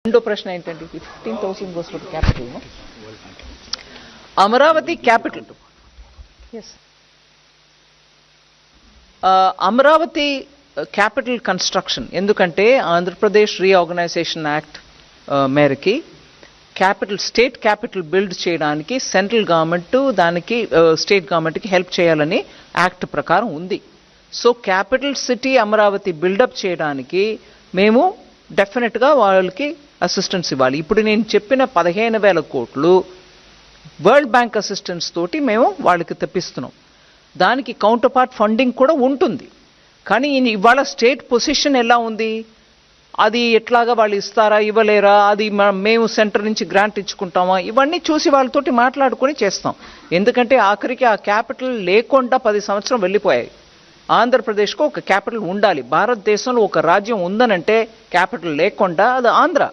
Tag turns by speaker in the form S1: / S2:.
S1: రెండో ప్రశ్న ఏంటండి? 15,000 goes for capital, no? Amaravati capital. Yes, Amaravati capital construction ఎందుకంటే ఆంధ్రప్రదేశ్ రీఆర్గనైజేషన్ యాక్ట్ మేరకి క్యాపిటల్ స్టేట్ క్యాపిటల్ బిల్డ్ చేయడానికి సెంట్రల్ గవర్నమెంట్ దానికి స్టేట్ గవర్నమెంట్కి హెల్ప్ చేయాలని యాక్ట్ ప్రకారం ఉంది. So capital city Amaravati buildup చేయడానికి మేము డెఫినెట్గా వాళ్ళకి అసిస్టెన్స్ ఇవ్వాలి. ఇప్పుడు నేను చెప్పిన 15,000 కోట్లు వరల్డ్ బ్యాంక్ అసిస్టెన్స్ తోటి మేము వాళ్ళకి తెప్పిస్తున్నాం. దానికి కౌంటర్ పార్ట్ ఫండింగ్ కూడా ఉంటుంది. కానీ ఇవాళ స్టేట్ పొజిషన్ ఎలా ఉంది, అది ఎట్లాగా వాళ్ళు ఇస్తారా ఇవ్వలేరా, అది మేము సెంటర్ నుంచి గ్రాంట్ ఇచ్చుకుంటామా, ఇవన్నీ చూసి వాళ్ళతోటి మాట్లాడుకొని చేస్తాం. ఎందుకంటే ఆఖరికి ఆ క్యాపిటల్ లేకుండా 10 సంవత్సరం వెళ్ళిపోయాయి. ఆంధ్రప్రదేశ్కు ఒక క్యాపిటల్ ఉండాలి. భారతదేశంలో ఒక రాజ్యం ఉందనంటే క్యాపిటల్ లేకుండా అది ఆంధ్ర.